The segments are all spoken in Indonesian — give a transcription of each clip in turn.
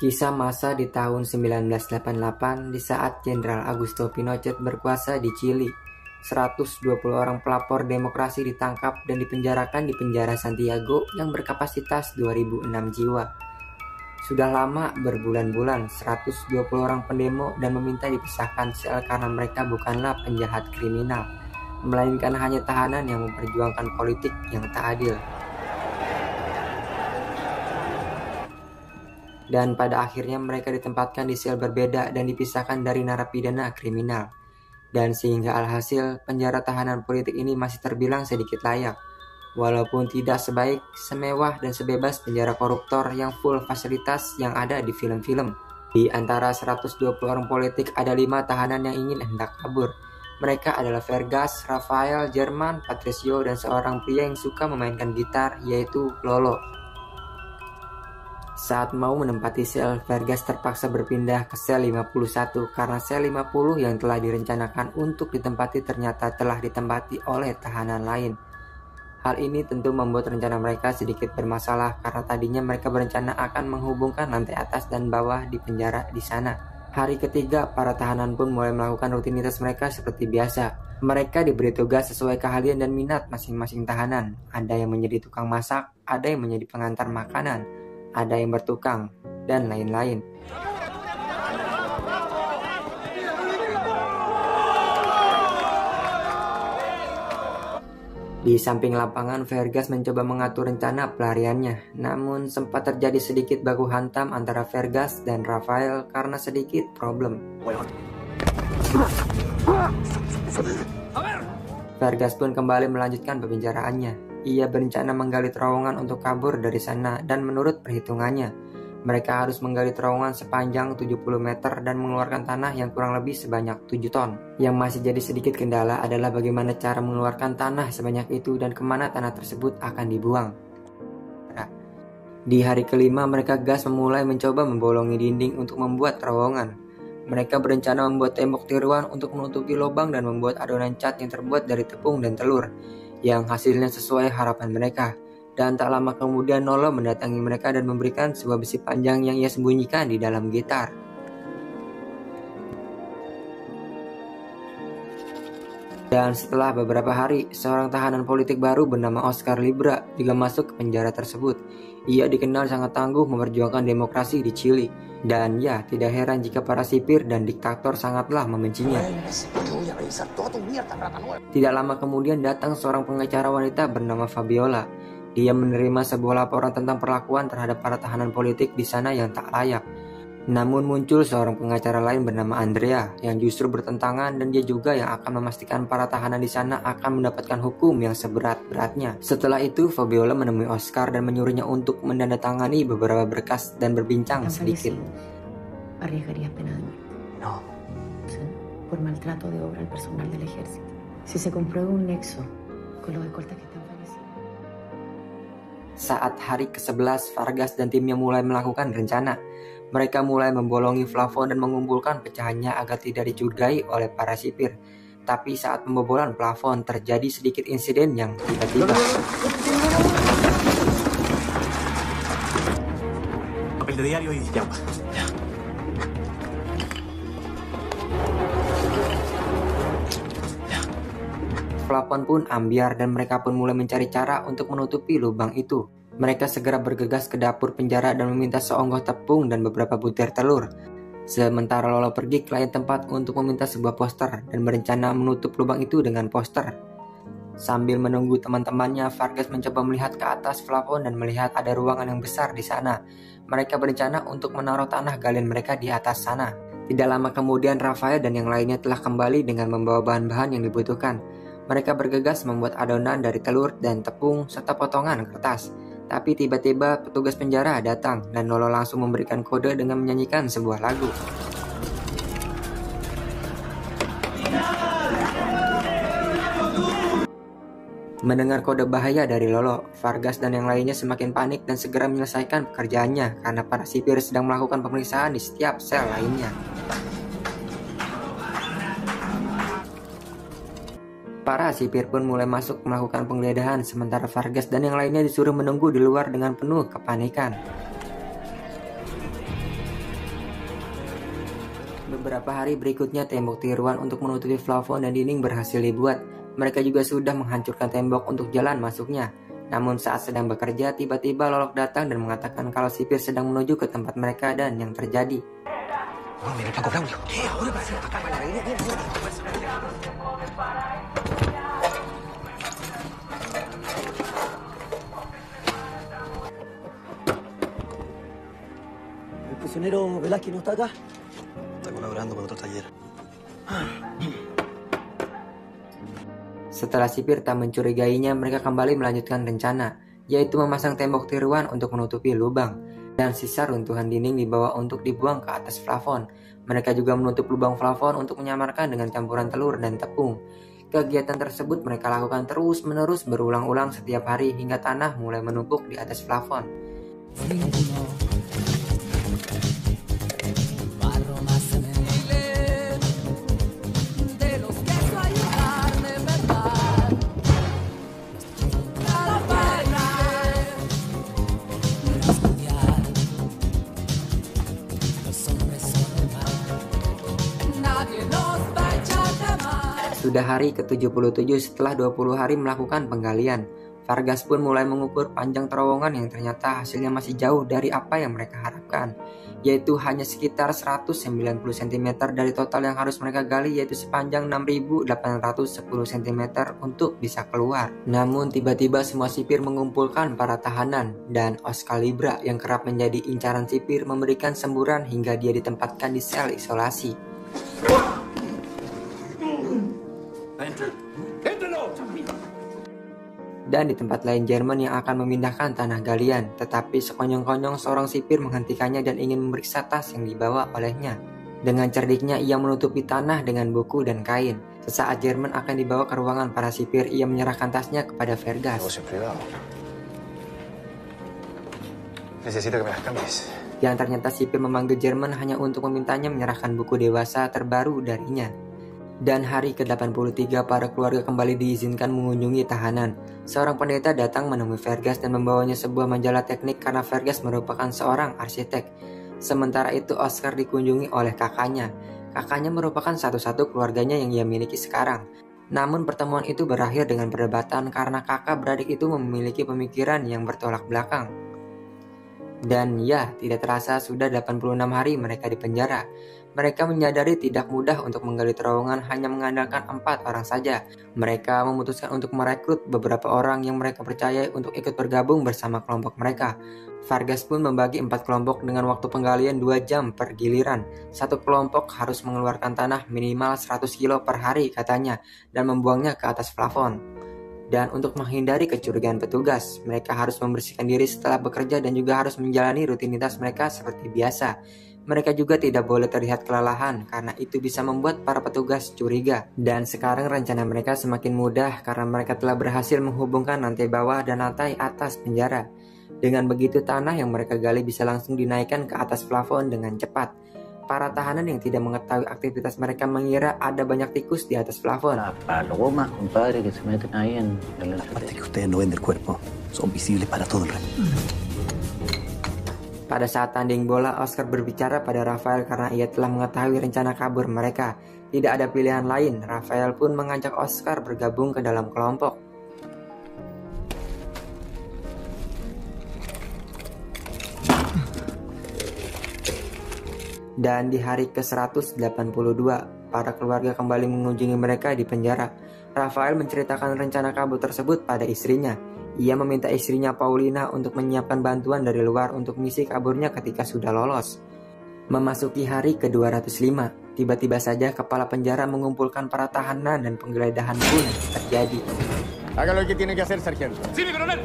Kisah masa di tahun 1988 di saat Jenderal Augusto Pinochet berkuasa di Chili. 120 orang pelapor demokrasi ditangkap dan dipenjarakan di penjara Santiago yang berkapasitas 2006 jiwa. Sudah lama berbulan-bulan 120 orang pendemo dan meminta dipisahkan sel karena mereka bukanlah penjahat kriminal, melainkan hanya tahanan yang memperjuangkan politik yang tak adil. Dan pada akhirnya mereka ditempatkan di sel berbeda dan dipisahkan dari narapidana kriminal. Dan sehingga alhasil penjara tahanan politik ini masih terbilang sedikit layak, walaupun tidak sebaik, semewah, dan sebebas penjara koruptor yang full fasilitas yang ada di film-film. Di antara 120 orang politik ada 5 tahanan yang ingin hendak kabur. Mereka adalah Vergas, Rafael, Jerman, Patricio, dan seorang pria yang suka memainkan gitar, yaitu Lolo. Saat mau menempati sel, Vergas terpaksa berpindah ke sel 51 karena sel 50 yang telah direncanakan untuk ditempati ternyata telah ditempati oleh tahanan lain. Hal ini tentu membuat rencana mereka sedikit bermasalah karena tadinya mereka berencana akan menghubungkan lantai atas dan bawah di penjara di sana. Hari ketiga, para tahanan pun mulai melakukan rutinitas mereka seperti biasa. Mereka diberi tugas sesuai keahlian dan minat masing-masing tahanan. Ada yang menjadi tukang masak, ada yang menjadi pengantar makanan, ada yang bertukang, dan lain-lain. Di samping lapangan, Vergas mencoba mengatur rencana pelariannya, namun sempat terjadi sedikit baku hantam antara Vergas dan Rafael karena sedikit problem. Vergas pun kembali melanjutkan pembicaraannya. Ia berencana menggali terowongan untuk kabur dari sana dan menurut perhitungannya, mereka harus menggali terowongan sepanjang 70 meter dan mengeluarkan tanah yang kurang lebih sebanyak 7 ton. Yang masih jadi sedikit kendala adalah bagaimana cara mengeluarkan tanah sebanyak itu dan kemana tanah tersebut akan dibuang. Di hari kelima, mereka gas memulai mencoba membolongi dinding untuk membuat terowongan. Mereka berencana membuat tembok tiruan untuk menutupi lubang dan membuat adonan cat yang terbuat dari tepung dan telur, yang hasilnya sesuai harapan mereka. Dan tak lama kemudian Nolo mendatangi mereka dan memberikan sebuah besi panjang yang ia sembunyikan di dalam gitar. Dan setelah beberapa hari, seorang tahanan politik baru bernama Oscar Libra juga masuk ke penjara tersebut. Ia dikenal sangat tangguh memperjuangkan demokrasi di Chili. Dan ya, tidak heran jika para sipir dan diktator sangatlah membencinya. Tidak lama kemudian datang seorang pengacara wanita bernama Fabiola. Dia menerima sebuah laporan tentang perlakuan terhadap para tahanan politik di sana yang tak layak. Namun muncul seorang pengacara lain bernama Andrea yang justru bertentangan, dan dia juga yang akan memastikan para tahanan di sana akan mendapatkan hukum yang seberat-beratnya. Setelah itu, Fabiola menemui Oscar dan menyuruhnya untuk menandatangani beberapa berkas dan berbincang sedikit. ¿Arriesgarías pena de muerte? No. ¿Sí? Por maltrato de obra al personal del ejército. Si se comprueba un nexo con los escoltas que están fallecidos. Saat hari ke-11, Vargas dan timnya mulai melakukan rencana. Mereka mulai membolongi plafon dan mengumpulkan pecahannya agar tidak dicurigai oleh para sipir. Tapi saat pembobolan plafon terjadi sedikit insiden yang tiba-tiba. Papel de diario y agua. Plafon pun ambyar dan mereka pun mulai mencari cara untuk menutupi lubang itu. Mereka segera bergegas ke dapur penjara dan meminta seonggok tepung dan beberapa butir telur. Sementara Lolo pergi ke lain tempat untuk meminta sebuah poster dan berencana menutup lubang itu dengan poster. Sambil menunggu teman-temannya, Vargas mencoba melihat ke atas plafon dan melihat ada ruangan yang besar di sana. Mereka berencana untuk menaruh tanah galian mereka di atas sana. Tidak lama kemudian, Rafael dan yang lainnya telah kembali dengan membawa bahan-bahan yang dibutuhkan. Mereka bergegas membuat adonan dari telur dan tepung serta potongan kertas. Tapi tiba-tiba petugas penjara datang dan Lolo langsung memberikan kode dengan menyanyikan sebuah lagu. Mendengar kode bahaya dari Lolo, Vargas dan yang lainnya semakin panik dan segera menyelesaikan pekerjaannya karena para sipir sedang melakukan pemeriksaan di setiap sel lainnya. Para sipir pun mulai masuk melakukan penggeledahan, sementara Vargas dan yang lainnya disuruh menunggu di luar dengan penuh kepanikan. Beberapa hari berikutnya tembok tiruan untuk menutupi plafon dan dinding berhasil dibuat. Mereka juga sudah menghancurkan tembok untuk jalan masuknya. Namun saat sedang bekerja, tiba-tiba Lolok datang dan mengatakan kalau sipir sedang menuju ke tempat mereka dan yang terjadi. El prisionero Velázquez no está acá. Está colaborando con otro taller. Setelah sipir tak mencurigainya, mereka kembali melanjutkan rencana, yaitu memasang tembok tiruan untuk menutupi lubang, dan sisa runtuhan dinding dibawa untuk dibuang ke atas plafon. Mereka juga menutup lubang plafon untuk menyamarkan dengan campuran telur dan tepung. Kegiatan tersebut mereka lakukan terus-menerus berulang-ulang setiap hari hingga tanah mulai menumpuk di atas plafon. Sudah hari ke-77 setelah 20 hari melakukan penggalian. Vargas pun mulai mengukur panjang terowongan yang ternyata hasilnya masih jauh dari apa yang mereka harapkan, yaitu hanya sekitar 190 cm dari total yang harus mereka gali, yaitu sepanjang 6.810 cm untuk bisa keluar. Namun tiba-tiba semua sipir mengumpulkan para tahanan, dan Oscar Libra yang kerap menjadi incaran sipir memberikan semburan hingga dia ditempatkan di sel isolasi. Dan di tempat lain Jerman yang akan memindahkan tanah galian, tetapi sekonyong-konyong seorang sipir menghentikannya dan ingin memeriksa tas yang dibawa olehnya. Dengan cerdiknya ia menutupi tanah dengan buku dan kain. Sesaat Jerman akan dibawa ke ruangan para sipir, ia menyerahkan tasnya kepada Vargas. Yang ternyata sipir memanggil Jerman hanya untuk memintanya menyerahkan buku dewasa terbaru darinya. Dan hari ke-83 para keluarga kembali diizinkan mengunjungi tahanan. Seorang pendeta datang menemui Vargas dan membawanya sebuah majalah teknik karena Vargas merupakan seorang arsitek. Sementara itu Oscar dikunjungi oleh kakaknya. Kakaknya merupakan satu-satu keluarganya yang ia miliki sekarang. Namun pertemuan itu berakhir dengan perdebatan karena kakak beradik itu memiliki pemikiran yang bertolak belakang. Dan ya, tidak terasa sudah 86 hari mereka di penjara. Mereka menyadari tidak mudah untuk menggali terowongan hanya mengandalkan 4 orang saja. Mereka memutuskan untuk merekrut beberapa orang yang mereka percaya untuk ikut bergabung bersama kelompok mereka. Vargas pun membagi 4 kelompok dengan waktu penggalian 2 jam per giliran. Satu kelompok harus mengeluarkan tanah minimal 100 kilo per hari katanya dan membuangnya ke atas plafon. Dan untuk menghindari kecurigaan petugas, mereka harus membersihkan diri setelah bekerja dan juga harus menjalani rutinitas mereka seperti biasa. Mereka juga tidak boleh terlihat kelelahan karena itu bisa membuat para petugas curiga. Dan sekarang rencana mereka semakin mudah karena mereka telah berhasil menghubungkan lantai bawah dan lantai atas penjara. Dengan begitu tanah yang mereka gali bisa langsung dinaikkan ke atas plafon dengan cepat. Para tahanan yang tidak mengetahui aktivitas mereka mengira ada banyak tikus di atas plafon. Palomas, compadre, que se meten ahí en el... Aparte que ustedes no ven del cuerpo, son visibles para todo el resto. Pada saat tanding bola, Oscar berbicara pada Rafael karena ia telah mengetahui rencana kabur mereka. Tidak ada pilihan lain, Rafael pun mengajak Oscar bergabung ke dalam kelompok. Dan di hari ke-182, para keluarga kembali mengunjungi mereka di penjara. Rafael menceritakan rencana kabur tersebut pada istrinya. Ia meminta istrinya Paulina untuk menyiapkan bantuan dari luar untuk misi kaburnya ketika sudah lolos. Memasuki hari ke-205, tiba-tiba saja kepala penjara mengumpulkan para tahanan dan penggeledahan pun terjadi. Haga lo que tiene que hacer, sargento. ¡Sí, mi coronel!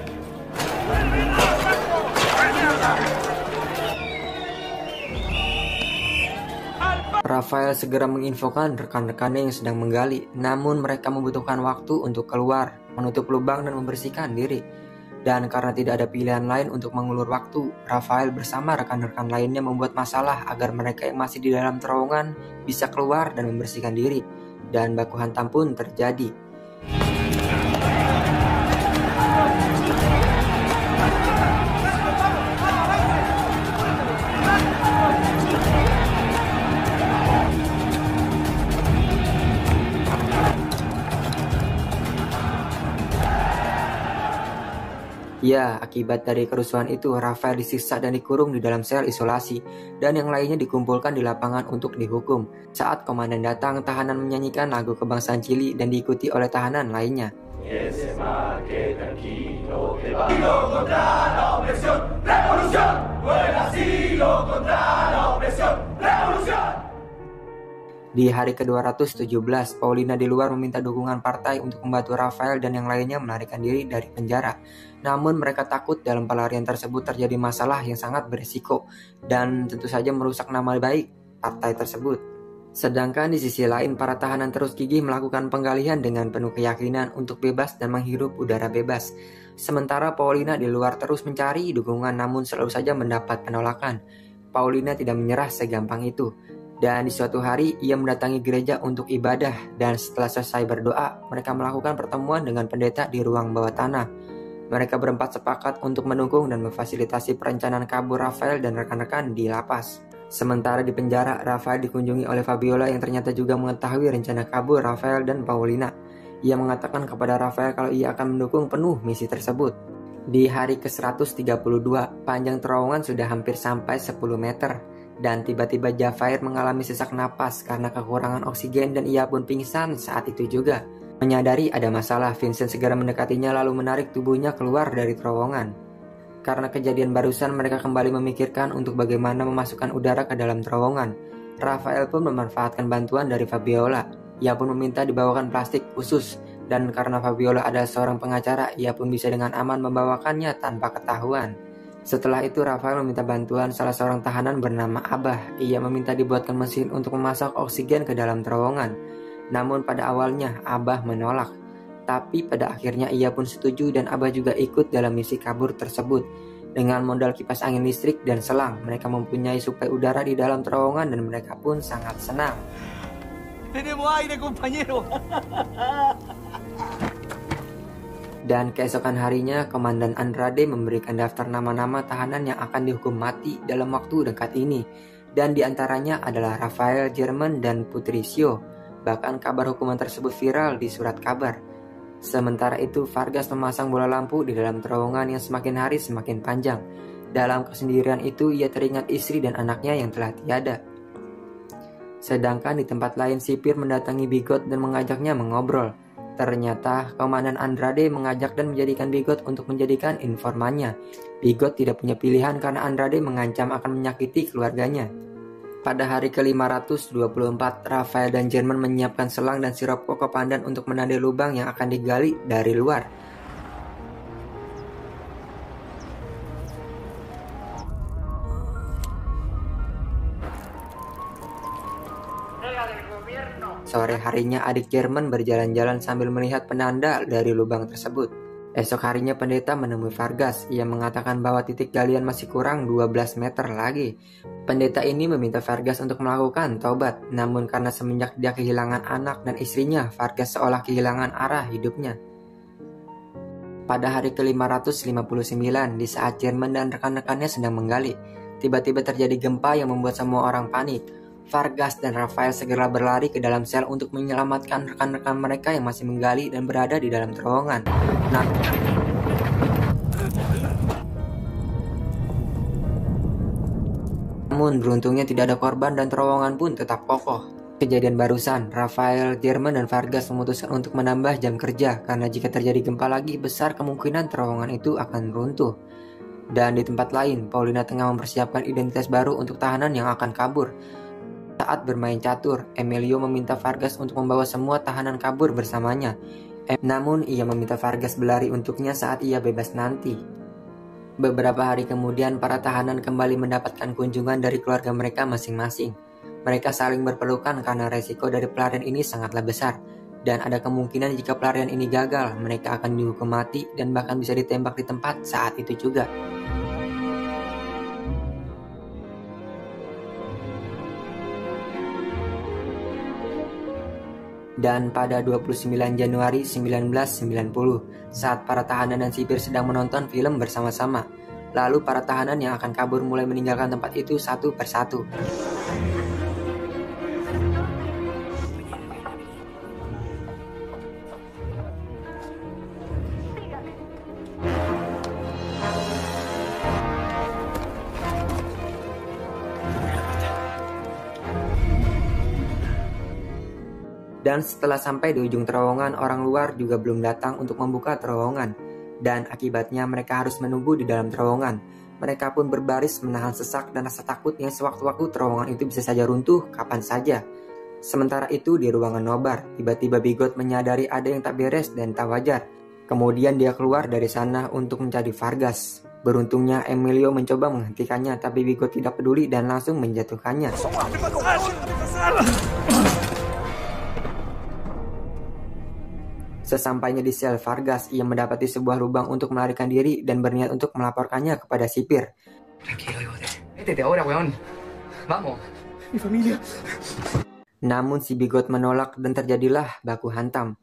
Rafael segera menginfokan rekan-rekannya yang sedang menggali, namun mereka membutuhkan waktu untuk keluar, menutup lubang dan membersihkan diri. Dan karena tidak ada pilihan lain untuk mengulur waktu, Rafael bersama rekan-rekan lainnya membuat masalah agar mereka yang masih di dalam terowongan bisa keluar dan membersihkan diri. Dan baku hantam pun terjadi. Ya, akibat dari kerusuhan itu, Rafael disiksa dan dikurung di dalam sel isolasi, dan yang lainnya dikumpulkan di lapangan untuk dihukum. Saat komandan datang, tahanan menyanyikan lagu kebangsaan Chili dan diikuti oleh tahanan lainnya. Di hari ke-217, Paulina di luar meminta dukungan partai untuk membantu Rafael dan yang lainnya melarikan diri dari penjara. Namun mereka takut dalam pelarian tersebut terjadi masalah yang sangat berisiko dan tentu saja merusak nama baik partai tersebut. Sedangkan di sisi lain, para tahanan terus gigih melakukan penggalian dengan penuh keyakinan untuk bebas dan menghirup udara bebas. Sementara Paulina di luar terus mencari dukungan namun selalu saja mendapat penolakan. Paulina tidak menyerah segampang itu. Dan di suatu hari ia mendatangi gereja untuk ibadah dan setelah selesai berdoa, mereka melakukan pertemuan dengan pendeta di ruang bawah tanah. Mereka berempat sepakat untuk mendukung dan memfasilitasi perencanaan kabur Rafael dan rekan-rekan di lapas. Sementara di penjara, Rafael dikunjungi oleh Fabiola yang ternyata juga mengetahui rencana kabur Rafael dan Paulina. Ia mengatakan kepada Rafael kalau ia akan mendukung penuh misi tersebut. Di hari ke-132, panjang terowongan sudah hampir sampai 10 meter. Dan tiba-tiba Javier mengalami sesak napas karena kekurangan oksigen dan ia pun pingsan saat itu juga. Menyadari ada masalah, Vincent segera mendekatinya lalu menarik tubuhnya keluar dari terowongan. Karena kejadian barusan, mereka kembali memikirkan untuk bagaimana memasukkan udara ke dalam terowongan. Rafael pun memanfaatkan bantuan dari Fabiola. Ia pun meminta dibawakan plastik khusus. Dan karena Fabiola adalah seorang pengacara, ia pun bisa dengan aman membawakannya tanpa ketahuan. Setelah itu Rafael meminta bantuan salah seorang tahanan bernama Abah. Ia meminta dibuatkan mesin untuk memasok oksigen ke dalam terowongan. Namun pada awalnya Abah menolak. Tapi pada akhirnya ia pun setuju dan Abah juga ikut dalam misi kabur tersebut. Dengan modal kipas angin listrik dan selang, mereka mempunyai suplai udara di dalam terowongan dan mereka pun sangat senang. Tenemos aire, compañero. Dan keesokan harinya, Komandan Andrade memberikan daftar nama-nama tahanan yang akan dihukum mati dalam waktu dekat ini. Dan diantaranya adalah Rafael, German, dan Patricio. Bahkan kabar hukuman tersebut viral di surat kabar. Sementara itu, Vargas memasang bola lampu di dalam terowongan yang semakin hari semakin panjang. Dalam kesendirian itu, ia teringat istri dan anaknya yang telah tiada. Sedangkan di tempat lain, sipir mendatangi Bigot dan mengajaknya mengobrol. Ternyata Komandan Andrade mengajak dan menjadikan Bigot untuk menjadikan informannya. Bigot tidak punya pilihan karena Andrade mengancam akan menyakiti keluarganya. Pada hari ke-524, Rafael dan German menyiapkan selang dan sirup koko pandan untuk menandai lubang yang akan digali dari luar. Sore harinya adik German berjalan-jalan sambil melihat penanda dari lubang tersebut. Esok harinya pendeta menemui Vargas. Ia mengatakan bahwa titik galian masih kurang 12 meter lagi. Pendeta ini meminta Vargas untuk melakukan taubat. Namun karena semenjak dia kehilangan anak dan istrinya, Vargas seolah kehilangan arah hidupnya. Pada hari ke-559, di saat German dan rekan-rekannya sedang menggali, tiba-tiba terjadi gempa yang membuat semua orang panik. Vargas dan Rafael segera berlari ke dalam sel untuk menyelamatkan rekan-rekan mereka yang masih menggali dan berada di dalam terowongan. Namun beruntungnya tidak ada korban dan terowongan pun tetap kokoh. Kejadian barusan, Rafael, German, dan Vargas memutuskan untuk menambah jam kerja karena jika terjadi gempa lagi, besar kemungkinan terowongan itu akan runtuh. Dan di tempat lain, Paulina tengah mempersiapkan identitas baru untuk tahanan yang akan kabur. Saat bermain catur, Emilio meminta Vargas untuk membawa semua tahanan kabur bersamanya. Namun ia meminta Vargas berlari untuknya saat ia bebas nanti. Beberapa hari kemudian, para tahanan kembali mendapatkan kunjungan dari keluarga mereka masing-masing. Mereka saling berpelukan karena resiko dari pelarian ini sangatlah besar. Dan ada kemungkinan jika pelarian ini gagal, mereka akan dihukum mati dan bahkan bisa ditembak di tempat saat itu juga. Dan pada 29 Januari 1990, saat para tahanan dan sipir sedang menonton film bersama-sama, lalu para tahanan yang akan kabur mulai meninggalkan tempat itu satu persatu. Dan setelah sampai di ujung terowongan, orang luar juga belum datang untuk membuka terowongan. Dan akibatnya mereka harus menunggu di dalam terowongan. Mereka pun berbaris menahan sesak dan rasa takutnya sewaktu-waktu terowongan itu bisa saja runtuh kapan saja. Sementara itu di ruangan nobar, tiba-tiba Bigot menyadari ada yang tak beres dan tak wajar. Kemudian dia keluar dari sana untuk mencari Vargas. Beruntungnya Emilio mencoba menghentikannya, tapi Bigot tidak peduli dan langsung menjatuhkannya. Sesampainya di sel Vargas, ia mendapati sebuah lubang untuk melarikan diri dan berniat untuk melaporkannya kepada sipir. Namun si Bigot menolak dan terjadilah baku hantam.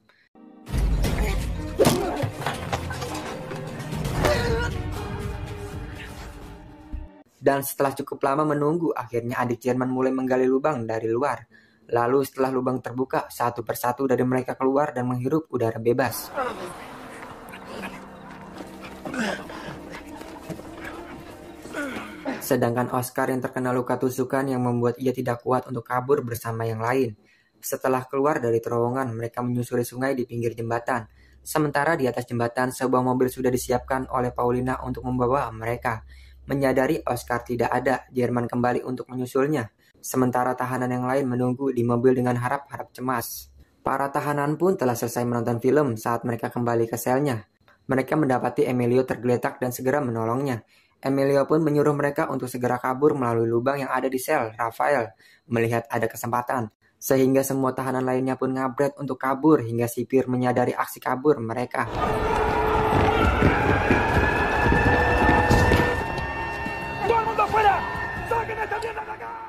Dan setelah cukup lama menunggu, akhirnya adik Jerman mulai menggali lubang dari luar. Lalu setelah lubang terbuka, satu persatu dari mereka keluar dan menghirup udara bebas. Sedangkan Oscar yang terkena luka tusukan yang membuat ia tidak kuat untuk kabur bersama yang lain. Setelah keluar dari terowongan, mereka menyusuri sungai di pinggir jembatan. Sementara di atas jembatan, sebuah mobil sudah disiapkan oleh Paulina untuk membawa mereka. Menyadari Oscar tidak ada, Jerman kembali untuk menyusulnya. Sementara tahanan yang lain menunggu di mobil dengan harap-harap cemas. Para tahanan pun telah selesai menonton film saat mereka kembali ke selnya. Mereka mendapati Emilio tergeletak dan segera menolongnya. Emilio pun menyuruh mereka untuk segera kabur melalui lubang yang ada di sel Rafael. Melihat ada kesempatan, sehingga semua tahanan lainnya pun ngabret untuk kabur hingga sipir menyadari aksi kabur mereka.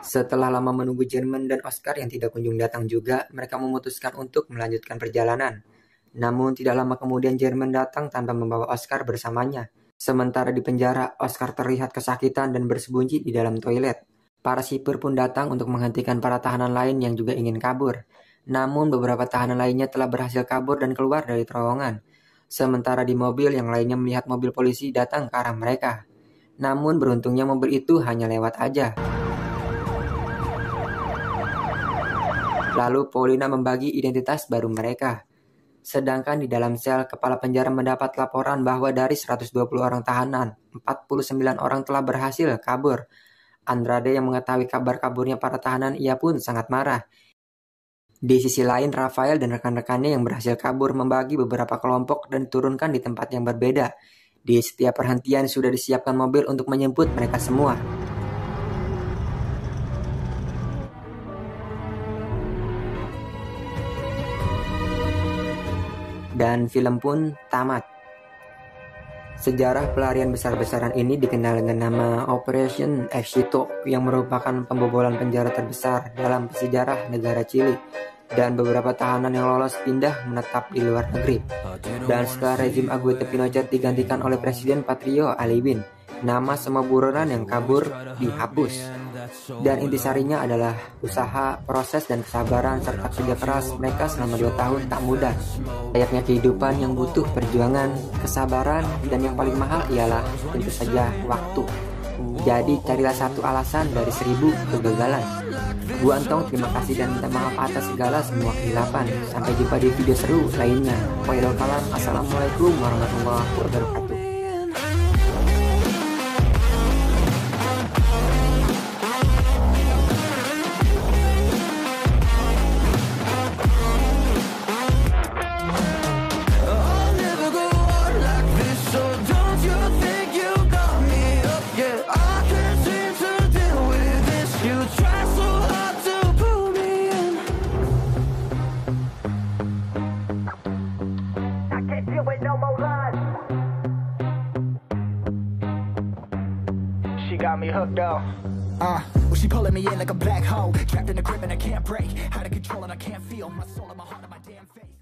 Setelah lama menunggu Jerman dan Oscar yang tidak kunjung datang juga, mereka memutuskan untuk melanjutkan perjalanan. Namun tidak lama kemudian Jerman datang tanpa membawa Oscar bersamanya. Sementara di penjara, Oscar terlihat kesakitan dan bersembunyi di dalam toilet. Para sipir pun datang untuk menghentikan para tahanan lain yang juga ingin kabur. Namun beberapa tahanan lainnya telah berhasil kabur dan keluar dari terowongan. Sementara di mobil, yang lainnya melihat mobil polisi datang ke arah mereka. Namun beruntungnya mobil itu hanya lewat aja. Lalu Paulina membagi identitas baru mereka. Sedangkan di dalam sel, kepala penjara mendapat laporan bahwa dari 120 orang tahanan, 49 orang telah berhasil kabur. Andrade yang mengetahui kabar kaburnya para tahanan, ia pun sangat marah. Di sisi lain, Rafael dan rekan-rekannya yang berhasil kabur membagi beberapa kelompok dan diturunkan di tempat yang berbeda. Di setiap perhentian sudah disiapkan mobil untuk menjemput mereka semua. Dan film pun tamat. Sejarah pelarian besar-besaran ini dikenal dengan nama Operation Éxito, yang merupakan pembobolan penjara terbesar dalam sejarah negara Chili. Dan beberapa tahanan yang lolos pindah menetap di luar negeri. Dan setelah rezim Augusto Pinochet digantikan oleh Presiden Patrio Alibin, nama semua buronan yang kabur dihapus. Dan intisarinya adalah usaha, proses, dan kesabaran serta kerja keras mereka selama 2 tahun tak mudah. Layaknya kehidupan yang butuh perjuangan, kesabaran, dan yang paling mahal ialah tentu saja waktu. Jadi carilah satu alasan dari 1000 kegagalan. Gua Antong, terima kasih dan minta maaf atas segala semua kehilapan. Sampai jumpa di video seru lainnya. Assalamualaikum warahmatullahi wabarakatuh. Got me hooked up. Well, she pulling me in like a black hole, trapped in a grip and I can't break. Out of control and I can't feel my soul and my heart and my damn face.